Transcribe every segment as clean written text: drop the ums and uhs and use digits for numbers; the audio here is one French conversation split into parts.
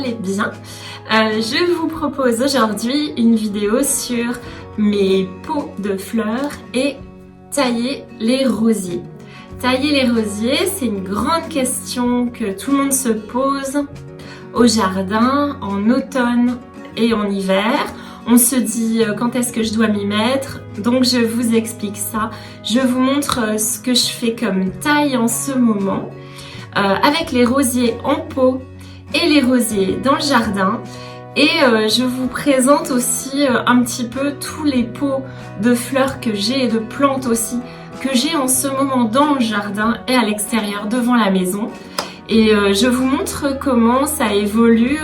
allez bien. Je vous propose aujourd'hui une vidéo sur mes pots de fleurs et tailler les rosiers. Tailler les rosiers, c'est une grande question que tout le monde se pose au jardin, en automne et en hiver. On se dit quand est-ce que je dois m'y mettre, donc je vous explique ça. Je vous montre ce que je fais comme taille en ce moment avec les rosiers en pot et les rosiers dans le jardin. Et je vous présente aussi un petit peu tous les pots de fleurs que j'ai et de plantes aussi que j'ai en ce moment dans le jardin et à l'extérieur devant la maison. Et je vous montre comment ça évolue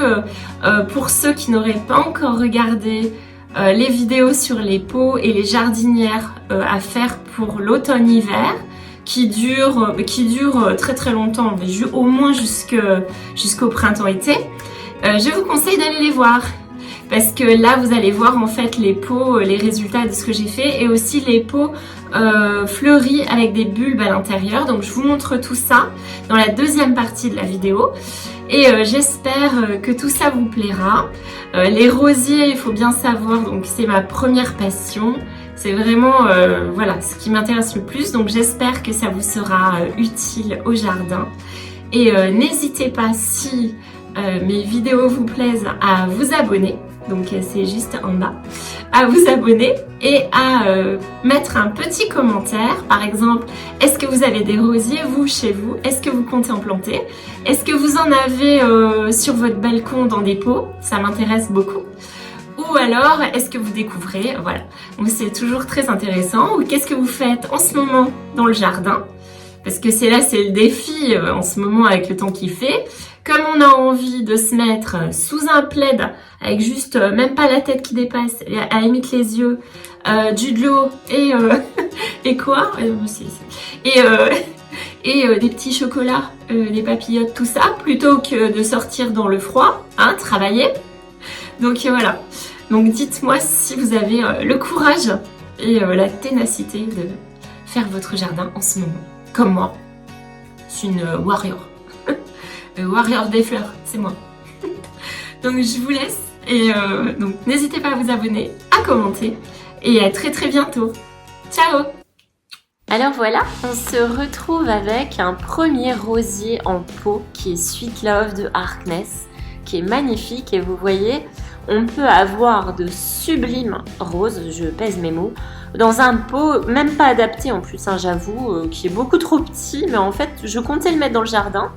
pour ceux qui n'auraient pas encore regardé les vidéos sur les pots et les jardinières à faire pour l'automne-hiver qui durent très très longtemps, mais au moins jusqu'au printemps-été. Je vous conseille d'aller les voir parce que là vous allez voir en fait les pots, les résultats de ce que j'ai fait et aussi les pots fleuris avec des bulbes à l'intérieur. Donc je vous montre tout ça dans la deuxième partie de la vidéo et j'espère que tout ça vous plaira. Les rosiers, il faut bien savoir, donc c'est ma première passion. C'est vraiment voilà, ce qui m'intéresse le plus, donc j'espère que ça vous sera utile au jardin. Et n'hésitez pas, si mes vidéos vous plaisent, à vous abonner, donc c'est juste en bas, à vous abonner et à mettre un petit commentaire. Par exemple, est-ce que vous avez des rosiers vous chez vous? Est-ce que vous comptez en planter? Est-ce que vous en avez sur votre balcon dans des pots? Ça m'intéresse beaucoup. Ou alors, est-ce que vous découvrez? Voilà, donc c'est toujours très intéressant. Ou qu'est-ce que vous faites en ce moment dans le jardin? Parce que c'est le défi en ce moment avec le temps qu'il fait. Comme on a envie de se mettre sous un plaid avec juste même pas la tête qui dépasse, à la limite les yeux, de l'eau et et quoi et des petits chocolats, des papillotes, tout ça, plutôt que de sortir dans le froid, hein, travailler. Donc voilà. Donc dites-moi si vous avez le courage et la ténacité de faire votre jardin en ce moment. Comme moi. Je suis une warrior. Le warrior des fleurs, c'est moi. Donc je vous laisse et donc n'hésitez pas à vous abonner, à commenter et à très très bientôt. Ciao! Alors voilà, on se retrouve avec un premier rosier en pot qui est Sweet Love de Harkness, qui est magnifique et vous voyez, on peut avoir de sublimes roses, je pèse mes mots, dans un pot même pas adapté en plus, hein, j'avoue, qui est beaucoup trop petit, mais en fait je comptais le mettre dans le jardin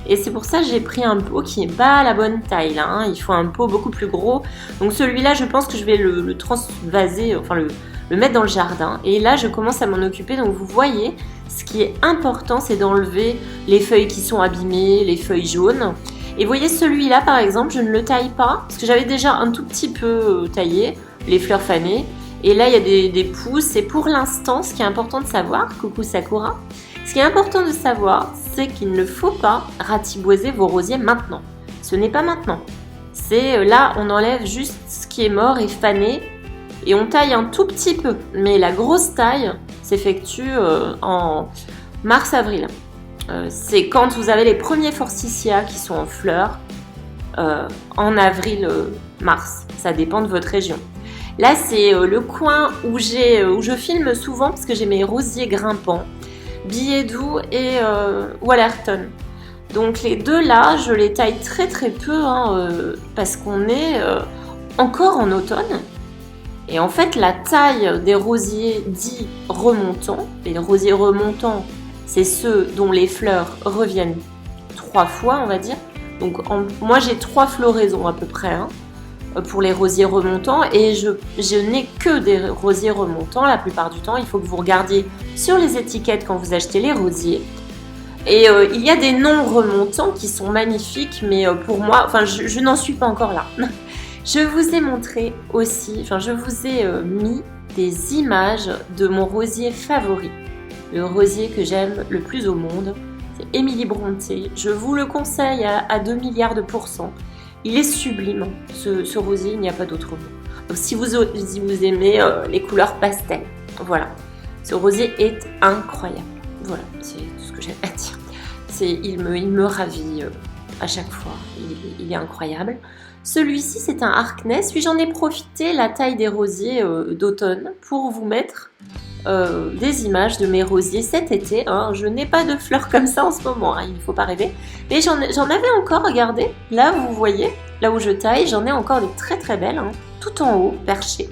et c'est pour ça que j'ai pris un pot qui n'est pas à la bonne taille là, hein. Il faut un pot beaucoup plus gros, donc celui-là je pense que je vais le transvaser, enfin le mettre dans le jardin et là je commence à m'en occuper. Donc vous voyez, ce qui est important c'est d'enlever les feuilles qui sont abîmées, les feuilles jaunes. Et vous voyez celui-là par exemple, je ne le taille pas parce que j'avais déjà un tout petit peu taillé les fleurs fanées. Et là il y a des pousses et pour l'instant ce qui est important de savoir, coucou Sakura, ce qui est important de savoir c'est qu'il ne faut pas ratiboiser vos rosiers maintenant. Ce n'est pas maintenant. C'est là on enlève juste ce qui est mort et fané et on taille un tout petit peu. Mais la grosse taille s'effectue en mars-avril. C'est quand vous avez les premiers forsythias qui sont en fleurs en avril-mars. Ça dépend de votre région. Là, c'est le coin où je filme souvent parce que j'ai mes rosiers grimpants, Billet-Doux et Wallerton. Donc les deux là, je les taille très très peu hein, parce qu'on est encore en automne. Et en fait, la taille des rosiers dits remontants, les rosiers remontants, c'est ceux dont les fleurs reviennent 3 fois, on va dire. Donc moi, j'ai 3 floraisons à peu près hein, pour les rosiers remontants et je n'ai que des rosiers remontants la plupart du temps. Il faut que vous regardiez sur les étiquettes quand vous achetez les rosiers. Et il y a des non remontants qui sont magnifiques, mais pour moi, enfin, je n'en suis pas encore là. Je vous ai montré aussi, enfin je vous ai mis des images de mon rosier favori, le rosier que j'aime le plus au monde, c'est Emily Brontë. Je vous le conseille à 2 milliards de %. Il est sublime, ce rosier, il n'y a pas d'autre mot. Donc si vous aimez les couleurs pastel, voilà, ce rosier est incroyable. Voilà, c'est tout ce que j'ai à dire. Il me ravit à chaque fois, il est incroyable. Celui-ci, c'est un Harkness, puis j'en ai profité, la taille des rosiers d'automne, pour vous mettre des images de mes rosiers cet été. Hein. Je n'ai pas de fleurs comme ça en ce moment, hein, il ne faut pas rêver. Mais j'en avais encore, regardez, là vous voyez, là où je taille, j'en ai encore des très très belles, hein, tout en haut, perchées.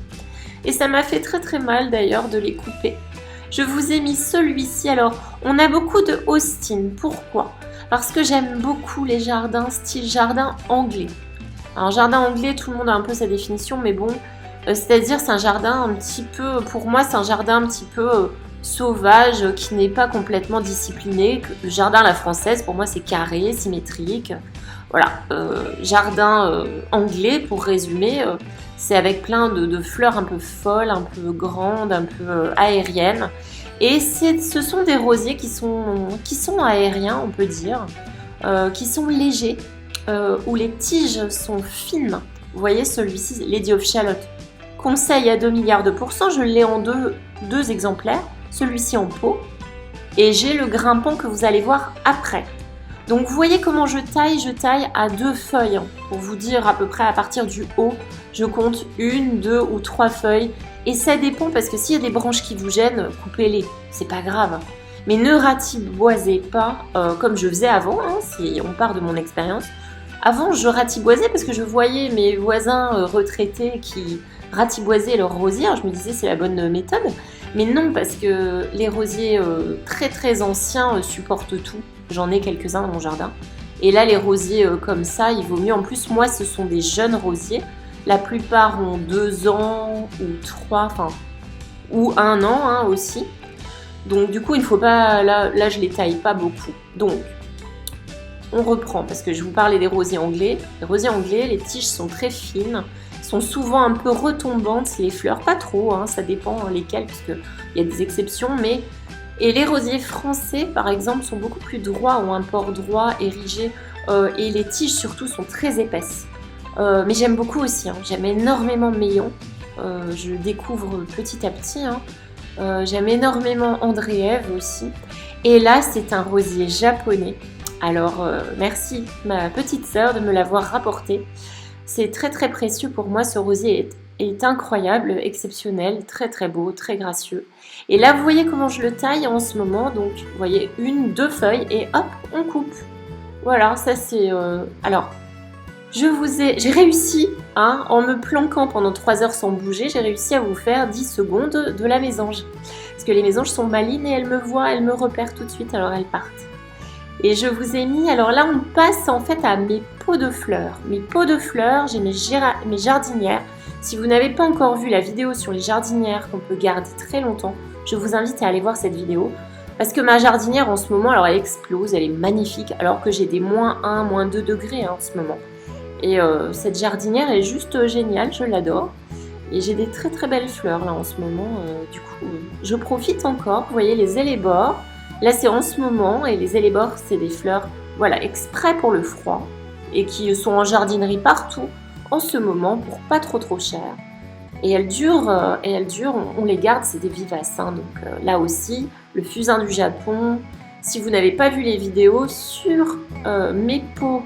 Et ça m'a fait très très mal d'ailleurs de les couper. Je vous ai mis celui-ci, alors on a beaucoup de Austin, pourquoi ? Parce que j'aime beaucoup les jardins style jardin anglais. Alors jardin anglais, tout le monde a un peu sa définition, mais bon, c'est-à-dire c'est un jardin un petit peu, pour moi c'est un jardin un petit peu sauvage, qui n'est pas complètement discipliné. Le jardin à la française, pour moi c'est carré, symétrique. Voilà, jardin anglais, pour résumer, c'est avec plein de fleurs un peu folles, un peu grandes, un peu aériennes. Et ce sont des rosiers qui sont aériens, on peut dire, qui sont légers, où les tiges sont fines. Vous voyez celui-ci, Lady of Shalott. Conseil à 2 milliards de pourcents, je l'ai en deux exemplaires, celui-ci en pot. Et j'ai le grimpant que vous allez voir après. Donc vous voyez comment je taille à 2 feuilles. Pour vous dire à peu près à partir du haut, je compte 1, 2 ou 3 feuilles. Et ça dépend parce que s'il y a des branches qui vous gênent, coupez-les, c'est pas grave. Mais ne ratiboisez pas comme je faisais avant, hein, si on part de mon expérience. Avant, je ratiboisais parce que je voyais mes voisins retraités qui ratiboisaient leurs rosiers. Alors, je me disais c'est la bonne méthode. Mais non, parce que les rosiers très très anciens supportent tout. J'en ai quelques-uns dans mon jardin. Et là, les rosiers comme ça, il vaut mieux. En plus, moi, ce sont des jeunes rosiers. La plupart ont 2 ans ou 3, enfin, ou 1 an hein, aussi. Donc du coup, il ne faut pas... Là, je les taille pas beaucoup. Donc, on reprend, parce que je vous parlais des rosiers anglais. Les rosiers anglais, les tiges sont très fines, sont souvent un peu retombantes, les fleurs, pas trop, hein, ça dépend lesquelles, parce qu'il y a des exceptions, mais... Et les rosiers français, par exemple, sont beaucoup plus droits, ont un port droit, érigé, et les tiges surtout sont très épaisses. Mais j'aime beaucoup aussi, hein. J'aime énormément Meillon, je découvre petit à petit, hein. J'aime énormément André-Ève aussi, et là c'est un rosier japonais, alors merci ma petite sœur de me l'avoir rapporté, c'est très très précieux pour moi, ce rosier est incroyable, exceptionnel, très très beau, très gracieux, et là vous voyez comment je le taille en ce moment, donc vous voyez 1, 2 feuilles et hop on coupe, voilà ça c'est, alors j'ai réussi, hein, en me planquant pendant 3 heures sans bouger, j'ai réussi à vous faire 10 secondes de la mésange. Parce que les mésanges sont malines et elles me voient, elles me repèrent tout de suite, alors elles partent. Et je vous ai mis, alors là on passe en fait à mes pots de fleurs. Mes pots de fleurs, j'ai mes jardinières. Si vous n'avez pas encore vu la vidéo sur les jardinières qu'on peut garder très longtemps, je vous invite à aller voir cette vidéo. Parce que ma jardinière en ce moment, alors elle explose, elle est magnifique, alors que j'ai des -1, -2 degrés hein, en ce moment. Et cette jardinière est juste géniale, je l'adore. Et j'ai des très très belles fleurs là en ce moment, du coup je profite encore. Vous voyez les élébores, là c'est en ce moment, et les élébores c'est des fleurs, voilà, exprès pour le froid, et qui sont en jardinerie partout en ce moment pour pas trop cher. Et elles durent, on les garde, c'est des vivaces, hein, donc là aussi, le fusain du Japon. Si vous n'avez pas vu les vidéos sur mes pots,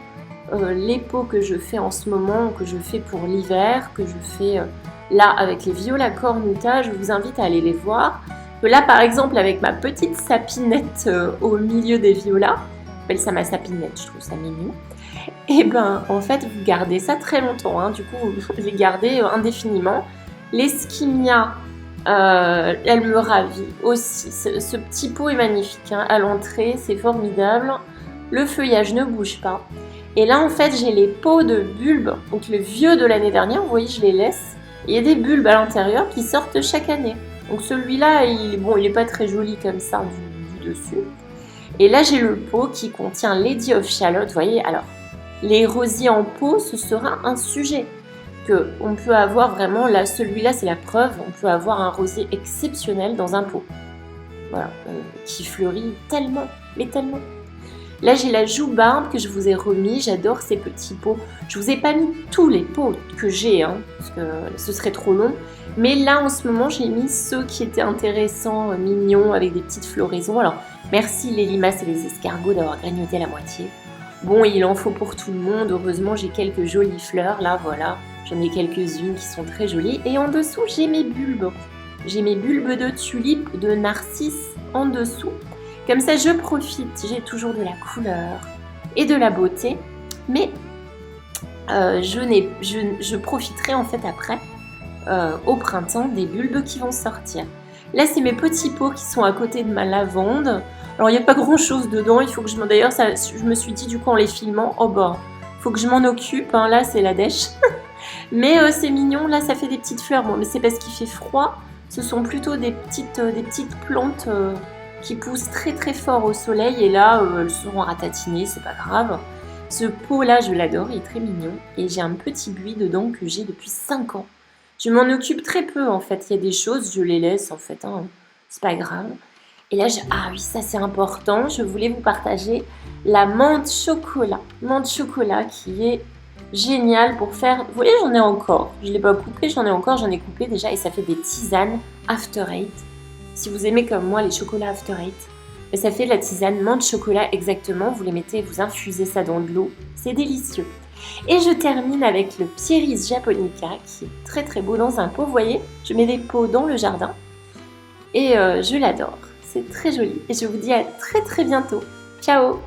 les pots que je fais en ce moment, que je fais pour l'hiver, que je fais là avec les viola cornuta, je vous invite à aller les voir. Là par exemple avec ma petite sapinette au milieu des violas, j'appelle ça ma sapinette, je trouve ça mignon. Et ben en fait vous gardez ça très longtemps, hein, du coup vous les gardez indéfiniment. Les skimia, elle me ravit aussi, ce petit pot est magnifique, hein, à l'entrée c'est formidable, le feuillage ne bouge pas. Et là, en fait, j'ai les pots de bulbes, donc le vieux de l'année dernière, vous voyez, je les laisse. Il y a des bulbes à l'intérieur qui sortent chaque année. Donc celui-là, il est pas très joli comme ça du dessus. Et là, j'ai le pot qui contient Lady of Shalott, vous voyez. Alors, les rosiers en pot, ce sera un sujet que on peut avoir vraiment, là, celui-là, c'est la preuve, on peut avoir un rosier exceptionnel dans un pot. Voilà, qui fleurit tellement, mais tellement. Là, j'ai la joue-barbe que je vous ai remis. J'adore ces petits pots. Je vous ai pas mis tous les pots que j'ai, hein, parce que ce serait trop long. Mais là, en ce moment, j'ai mis ceux qui étaient intéressants, mignons, avec des petites floraisons. Alors, merci les limaces et les escargots d'avoir grignoté la moitié. Bon, il en faut pour tout le monde. Heureusement, j'ai quelques jolies fleurs. Là, voilà. J'en ai quelques-unes qui sont très jolies. Et en dessous, j'ai mes bulbes. J'ai mes bulbes de tulipes, de narcisses en dessous. Comme ça, je profite. J'ai toujours de la couleur et de la beauté. Mais je profiterai en fait après, au printemps, des bulbes qui vont sortir. Là, c'est mes petits pots qui sont à côté de ma lavande. Alors, il n'y a pas grand-chose dedans. Il faut que D'ailleurs, je me suis dit, du coup, en les filmant, oh bah, il faut que je m'en occupe. Hein. Là, c'est la dèche. Mais c'est mignon. Là, ça fait des petites fleurs. Bon, mais c'est parce qu'il fait froid. Ce sont plutôt des petites plantes qui poussent très très fort au soleil. Et là, elles seront ratatinées. C'est pas grave. Ce pot-là, je l'adore. Il est très mignon. Et j'ai un petit buis dedans que j'ai depuis 5 ans. Je m'en occupe très peu, en fait. Il y a des choses, je les laisse, en fait. Hein. C'est pas grave. Et là, ah oui, ça c'est important, je voulais vous partager la menthe chocolat. Menthe chocolat qui est géniale pour faire... Vous voyez, j'en ai encore. Je ne l'ai pas coupé, j'en ai coupé déjà. Et ça fait des tisanes After Eight. Si vous aimez comme moi les chocolats After Eight, mais ça fait de la tisane menthe chocolat exactement. Vous les mettez, vous infusez ça dans de l'eau. C'est délicieux. Et je termine avec le Pieris japonica qui est très très beau dans un pot. Vous voyez, je mets des pots dans le jardin et je l'adore. C'est très joli et je vous dis à très très bientôt. Ciao!